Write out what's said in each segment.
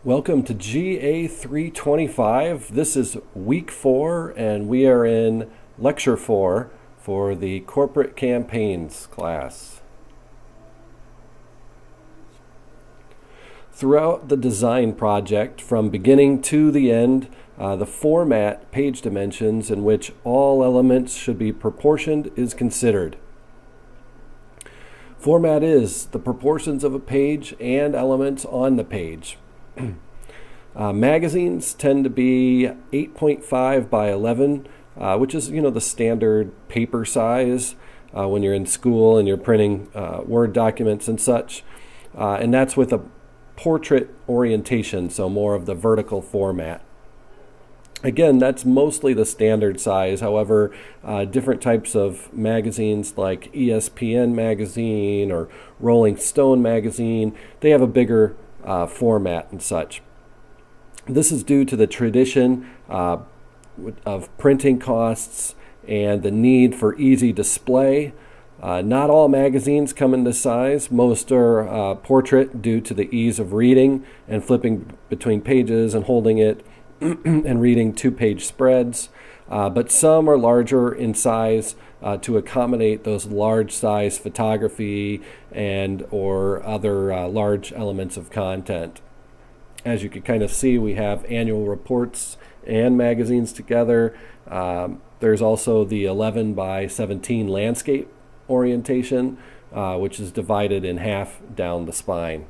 Welcome to GA325. This is week 4, and we are in lecture 4 for the corporate campaigns class. Throughout the design project, from beginning to the end, the format, page dimensions in which all elements should be proportioned is considered. Format is the proportions of a page and elements on the page. Magazines tend to be 8.5 by 11, which is, the standard paper size when you're in school and you're printing Word documents and such. And that's with a portrait orientation, so more of the vertical format. Again, that's mostly the standard size. However, different types of magazines like ESPN magazine or Rolling Stone magazine, they have a bigger format and such. This is due to the tradition of printing costs and the need for easy display. Not all magazines come in this size. Most are portrait due to the ease of reading and flipping between pages and holding it and reading two-page spreads. But some are larger in size to accommodate those large size photography and or other large elements of content. As you can kind of see, we have annual reports and magazines together. There's also the 11 by 17 landscape orientation, which is divided in half down the spine.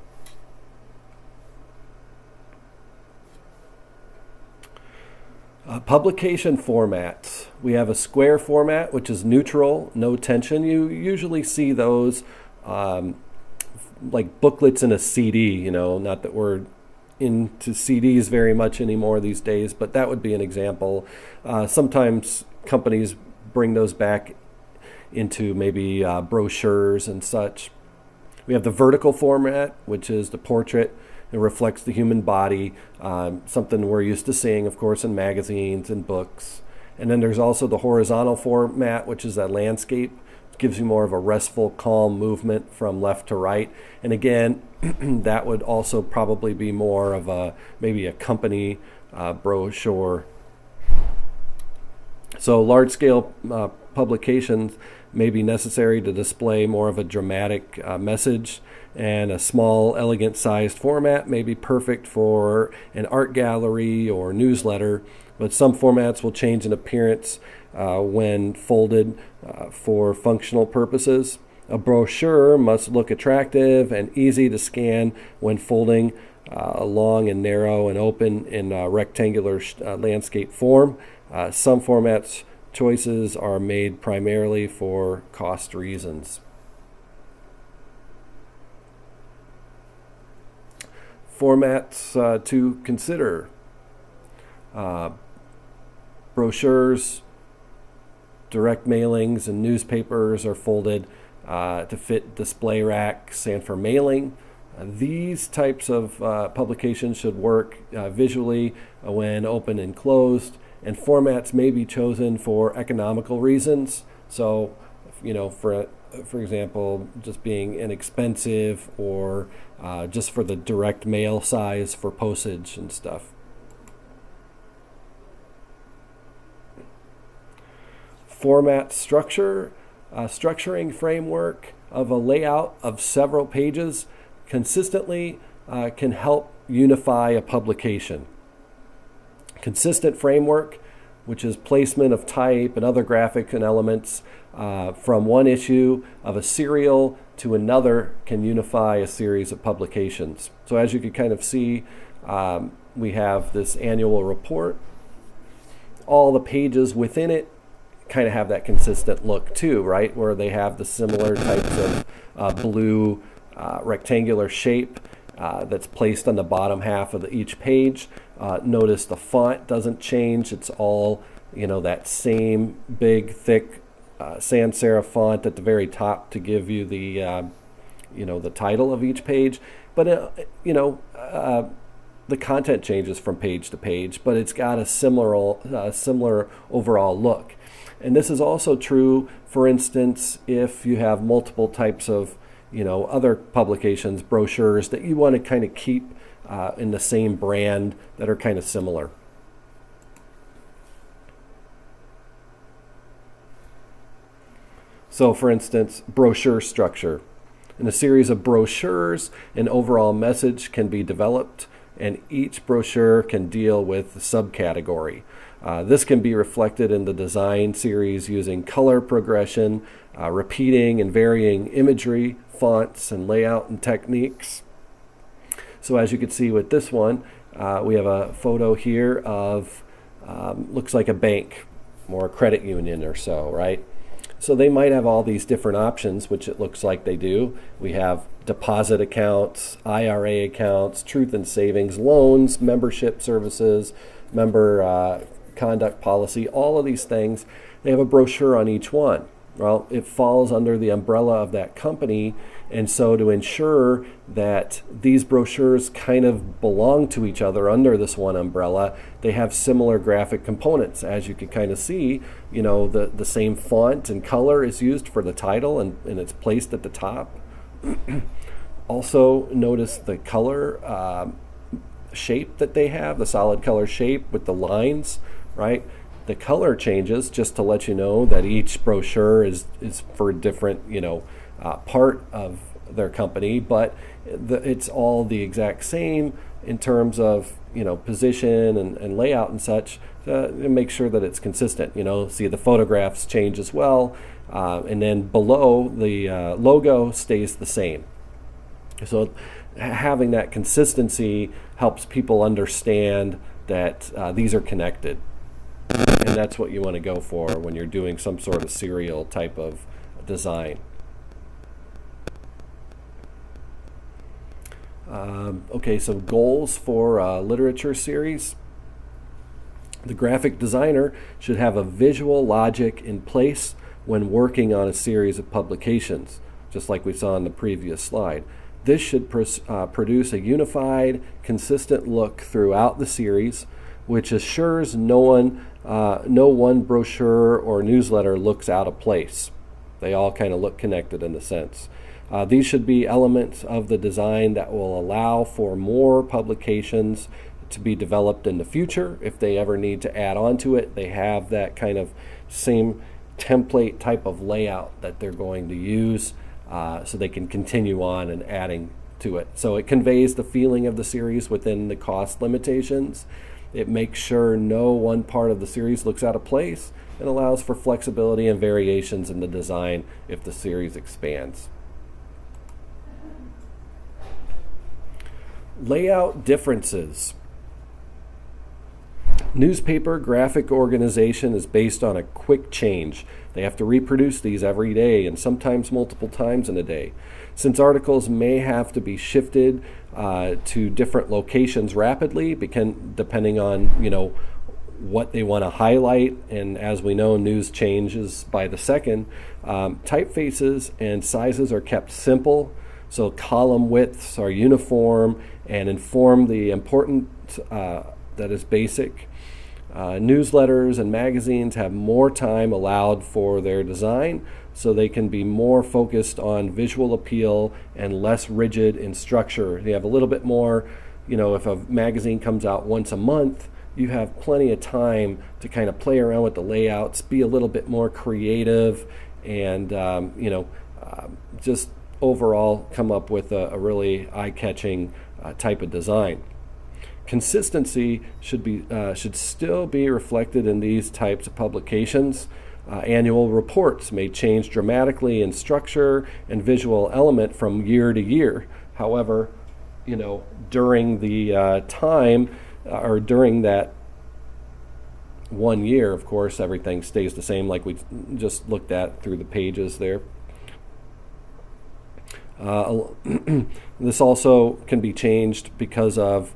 Publication formats. We have a square format, which is neutral, no tension. You usually see those like booklets in a CD, not that we're into CDs very much anymore these days, but that would be an example. Sometimes companies bring those back into maybe brochures and such. We have the vertical format, which is the portrait. It reflects the human body, something we're used to seeing, of course, in magazines and books. And then there's also the horizontal format, which is that landscape. It gives you more of a restful, calm movement from left to right. And again, that would also probably be more of maybe a company brochure. So large-scale publications may be necessary to display more of a dramatic message, and a small, elegant-sized format may be perfect for an art gallery or newsletter, but some formats will change in appearance when folded for functional purposes. A brochure must look attractive and easy to scan when folding long and narrow and open in a rectangular landscape form. Some formats choices are made primarily for cost reasons. Formats to consider. Brochures, direct mailings, and newspapers are folded to fit display racks and for mailing. These types of publications should work visually when open and closed, and formats may be chosen for economical reasons. So, for example, just being inexpensive or just for the direct mail size for postage and stuff. Format structure, structuring framework of a layout of several pages consistently can help unify a publication. Consistent framework, which is placement of type and other graphic and elements from one issue of a serial to another, can unify a series of publications. So as you can kind of see, we have this annual report. All the pages within it kind of have that consistent look too, right? Where they have the similar types of blue rectangular shape that's placed on the bottom half of each page. Notice the font doesn't change. It's all, that same big, thick sans serif font at the very top to give you the, the title of each page. But, the content changes from page to page, but it's got a similar overall look. And this is also true, for instance, if you have multiple types of, other publications, brochures that you want to kind of keep in the same brand that are kind of similar. So for instance, brochure structure. In a series of brochures, an overall message can be developed, and each brochure can deal with a subcategory. This can be reflected in the design series using color progression, repeating and varying imagery, fonts, and layout and techniques. So as you can see with this one, we have a photo here of, looks like a bank or a credit union or so, right? So they might have all these different options, which it looks like they do. We have deposit accounts, IRA accounts, truth and savings, loans, membership services, member conduct policy, all of these things. They have a brochure on each one. Well, it falls under the umbrella of that company, and so to ensure that these brochures kind of belong to each other under this one umbrella, they have similar graphic components. As you can kind of see, you know, the same font and color is used for the title, and it's placed at the top. Also, notice the color shape that they have, the solid color shape with the lines, right? The color changes just to let you know that each brochure is for a different, part of their company, but it's all the exact same in terms of, position and layout and such, to make sure that it's consistent. See, the photographs change as well, and then below the logo stays the same. So having that consistency helps people understand that these are connected. And that's what you want to go for when you're doing some sort of serial type of design. Okay, so goals for a literature series. The graphic designer should have a visual logic in place when working on a series of publications, just like we saw in the previous slide. This should produce a unified, consistent look throughout the series, which assures no one brochure or newsletter looks out of place. They all kind of look connected in a sense. These should be elements of the design that will allow for more publications to be developed in the future. If they ever need to add on to it, they have that kind of same template type of layout that they're going to use, so they can continue on and adding to it. So it conveys the feeling of the series within the cost limitations. It makes sure no one part of the series looks out of place, and allows for flexibility and variations in the design if the series expands. Layout differences. Newspaper graphic organization is based on a quick change. They have to reproduce these every day and sometimes multiple times in a day. Since articles may have to be shifted to different locations rapidly, depending on what they want to highlight, and as we know, news changes by the second, typefaces and sizes are kept simple, so column widths are uniform and inform the important that is basic. Newsletters and magazines have more time allowed for their design, so they can be more focused on visual appeal and less rigid in structure. They have a little bit more, if a magazine comes out once a month, you have plenty of time to kind of play around with the layouts, be a little bit more creative, and just overall come up with a really eye-catching type of design. Consistency should still be reflected in these types of publications. Annual reports may change dramatically in structure and visual element from year to year. However, during the time or during that 1 year, of course, everything stays the same, like we just looked at through the pages there. This also can be changed because of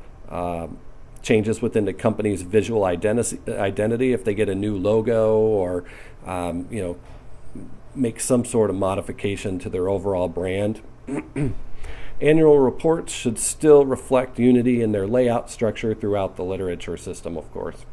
changes within the company's visual identity. If they get a new logo or make some sort of modification to their overall brand. Annual reports should still reflect unity in their layout structure throughout the literature system, of course.